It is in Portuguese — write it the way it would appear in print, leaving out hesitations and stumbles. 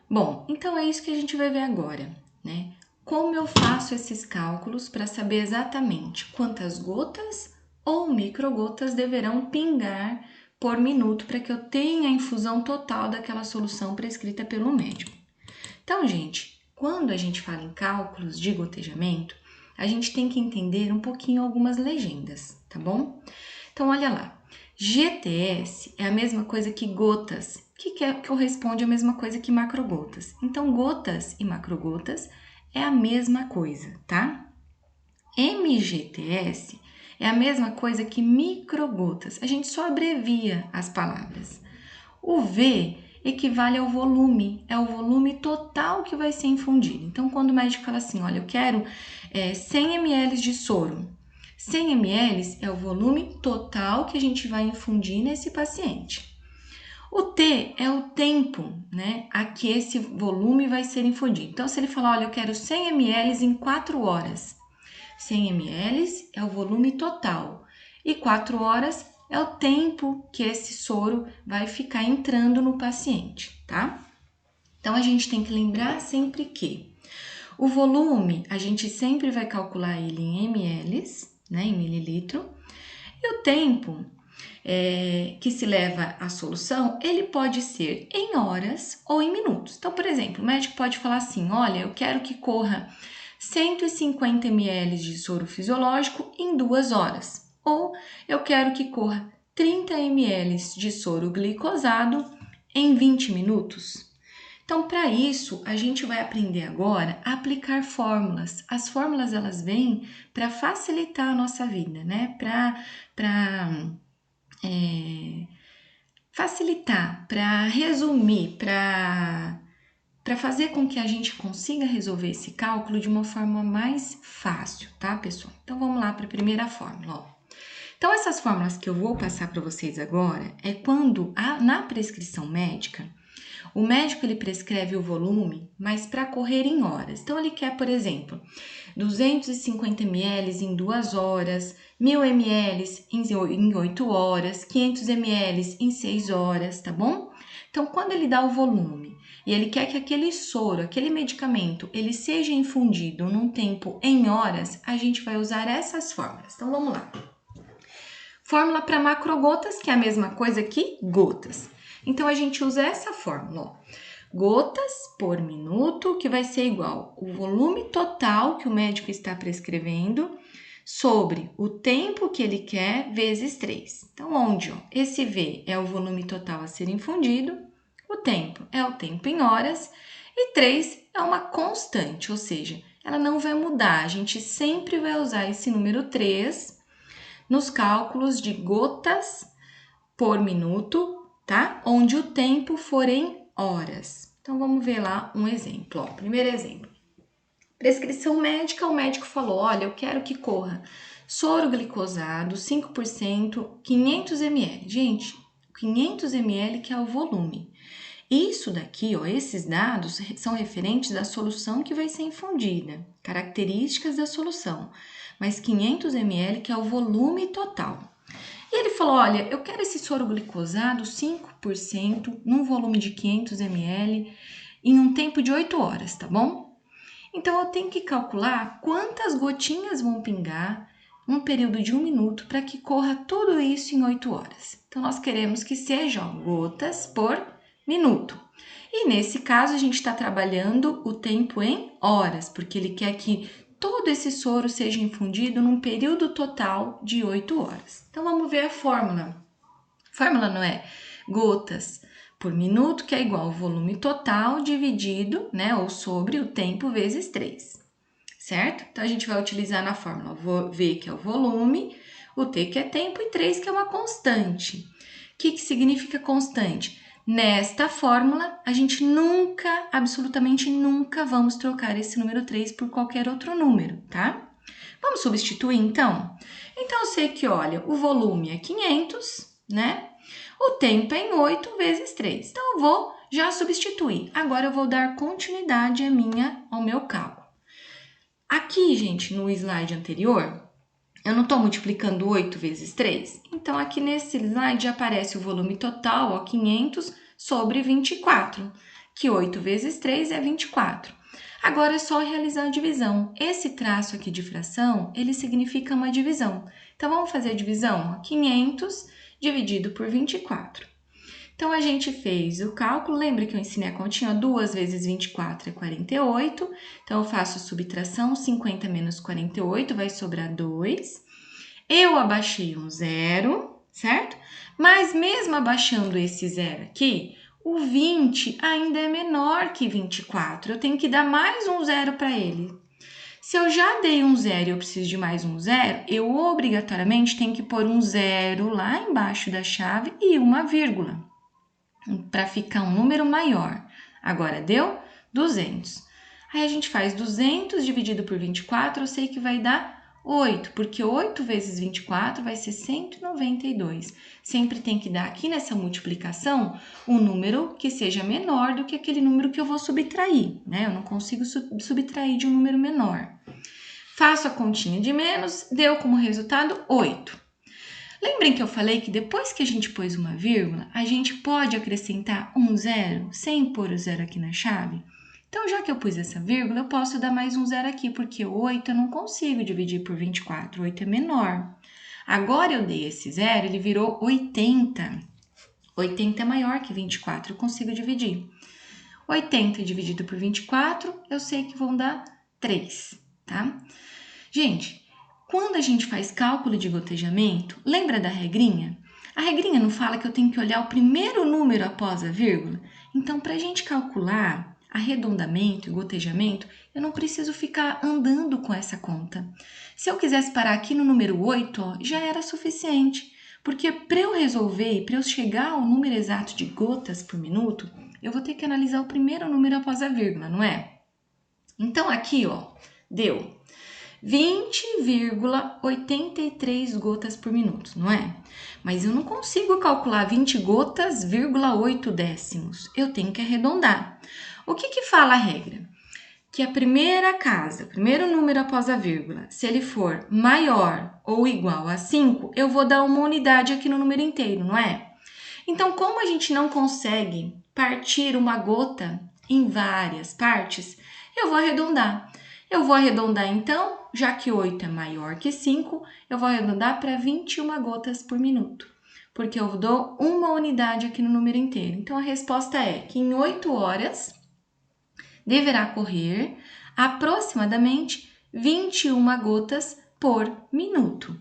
Bom, então é isso que a gente vai ver agora, né? Como eu faço esses cálculos para saber exatamente quantas gotas ou microgotas deverão pingar por minuto para que eu tenha a infusão total daquela solução prescrita pelo médico. Então, gente, quando a gente fala em cálculos de gotejamento, a gente tem que entender um pouquinho algumas legendas, tá bom? Então, olha lá. GTS é a mesma coisa que gotas, que corresponde à mesma coisa que macrogotas. Então, gotas e macrogotas é a mesma coisa, tá? MGTS é a mesma coisa que microgotas. A gente só abrevia as palavras. O V equivale ao volume, é o volume total que vai ser infundido. Então, quando o médico fala assim, olha, eu quero 100 ml de soro, 100 ml é o volume total que a gente vai infundir nesse paciente. O T é o tempo, né, a que esse volume vai ser infundido. Então, se ele falar, olha, eu quero 100 ml em 4 horas, 100 ml é o volume total e 4 horas é o tempo que esse soro vai ficar entrando no paciente, tá? Então, a gente tem que lembrar sempre que o volume, a gente sempre vai calcular ele em ml, né, em mililitro, e o tempo que se leva à solução, ele pode ser em horas ou em minutos. Então, por exemplo, o médico pode falar assim, olha, eu quero que corra 150 ml de soro fisiológico em 2 horas. Ou eu quero que corra 30 ml de soro glicosado em 20 minutos. Então, para isso, a gente vai aprender agora a aplicar fórmulas. As fórmulas, elas vêm para facilitar a nossa vida, né? Para facilitar, para resumir, para fazer com que a gente consiga resolver esse cálculo de uma forma mais fácil, tá, pessoal? Então, vamos lá para a primeira fórmula, ó. Então, essas fórmulas que eu vou passar para vocês agora é quando, na prescrição médica, o médico ele prescreve o volume, mas para correr em horas. Então, ele quer, por exemplo, 250 ml em 2 horas, 1000 ml em 8 horas, 500 ml em 6 horas, tá bom? Então, quando ele dá o volume e ele quer que aquele soro, aquele medicamento, ele seja infundido num tempo em horas, a gente vai usar essas fórmulas. Então, vamos lá. Fórmula para macrogotas, que é a mesma coisa que gotas. Então, a gente usa essa fórmula, ó. Gotas por minuto, que vai ser igual o volume total que o médico está prescrevendo sobre o tempo que ele quer vezes 3. Então, onde ó, esse V é o volume total a ser infundido, o tempo é o tempo em horas e 3 é uma constante, ou seja, ela não vai mudar. A gente sempre vai usar esse número 3 nos cálculos de gotas por minuto, tá? Onde o tempo for em horas. Então, vamos ver lá um exemplo. Ó. Primeiro exemplo. Prescrição médica, o médico falou, olha, eu quero que corra soro glicosado, 5%, 500 ml. Gente, 500 ml que é o volume. Isso daqui, ó, esses dados são referentes da solução que vai ser infundida, características da solução, mas 500 ml que é o volume total. E ele falou, olha, eu quero esse soro glicosado 5% num volume de 500 ml em um tempo de 8 horas, tá bom? Então, eu tenho que calcular quantas gotinhas vão pingar num período de 1 minuto para que corra tudo isso em 8 horas. Então, nós queremos que sejam gotas por minuto. E nesse caso, a gente está trabalhando o tempo em horas, porque ele quer que todo esse soro seja infundido num período total de 8 horas. Então, vamos ver a fórmula. A fórmula não é gotas por minuto, que é igual ao volume total dividido, né, ou sobre o tempo vezes 3, certo? Então, a gente vai utilizar na fórmula V, que é o volume, o T, que é tempo, e 3, que é uma constante. O que significa constante? Nesta fórmula, a gente nunca, absolutamente nunca, vamos trocar esse número 3 por qualquer outro número, tá? Vamos substituir, então? Então, eu sei que, olha, o volume é 500, né? O tempo é em 8 vezes 3. Então, eu vou já substituir. Agora, eu vou dar continuidade ao meu cálculo. Aqui, gente, no slide anterior, eu não estou multiplicando 8 vezes 3? Então, aqui nesse slide já aparece o volume total, ó, 500 sobre 24. que 8 vezes 3 é 24. Agora é só realizar a divisão. Esse traço aqui de fração, ele significa uma divisão. Então, vamos fazer a divisão? 500 dividido por 24. Então, a gente fez o cálculo, lembra que eu ensinei a continha? 2 vezes 24 é 48. Então, eu faço subtração, 50 menos 48, vai sobrar 2. Eu abaixei um zero, certo? Mas mesmo abaixando esse zero aqui, o 20 ainda é menor que 24. Eu tenho que dar mais um zero para ele. Se eu já dei um zero e eu preciso de mais um zero, eu obrigatoriamente tenho que pôr um zero lá embaixo da chave e uma vírgula, para ficar um número maior. Agora, deu 200. Aí a gente faz 200 dividido por 24, eu sei que vai dar 8, porque 8 vezes 24 vai ser 192. Sempre tem que dar aqui nessa multiplicação um número que seja menor do que aquele número que eu vou subtrair, né? Eu não consigo subtrair de um número menor. Faço a continha de menos, deu como resultado 8. Lembrem que eu falei que depois que a gente pôs uma vírgula, a gente pode acrescentar um zero sem pôr o zero aqui na chave? Então, já que eu pus essa vírgula, eu posso dar mais um zero aqui, porque 8 eu não consigo dividir por 24, 8 é menor. Agora eu dei esse zero, ele virou 80. 80 é maior que 24, eu consigo dividir. 80 dividido por 24, eu sei que vão dar 3, tá? Gente, quando a gente faz cálculo de gotejamento, lembra da regrinha? A regrinha não fala que eu tenho que olhar o primeiro número após a vírgula? Então, para a gente calcular arredondamento e gotejamento, eu não preciso ficar andando com essa conta. Se eu quisesse parar aqui no número 8, ó, já era suficiente, porque para eu resolver e para eu chegar ao número exato de gotas por minuto, eu vou ter que analisar o primeiro número após a vírgula, não é? Então, aqui, ó, deu 20,83 gotas por minuto, não é? Mas eu não consigo calcular 20 gotas, 8 décimos. Eu tenho que arredondar. O que fala a regra? Que a primeira casa, o primeiro número após a vírgula, se ele for maior ou igual a 5, eu vou dar uma unidade aqui no número inteiro, não é? Então, como a gente não consegue partir uma gota em várias partes, eu vou arredondar. Eu vou arredondar, então, já que 8 é maior que 5, eu vou arredondar para 21 gotas por minuto, porque eu dou uma unidade aqui no número inteiro. Então, a resposta é que em 8 horas deverá correr aproximadamente 21 gotas por minuto.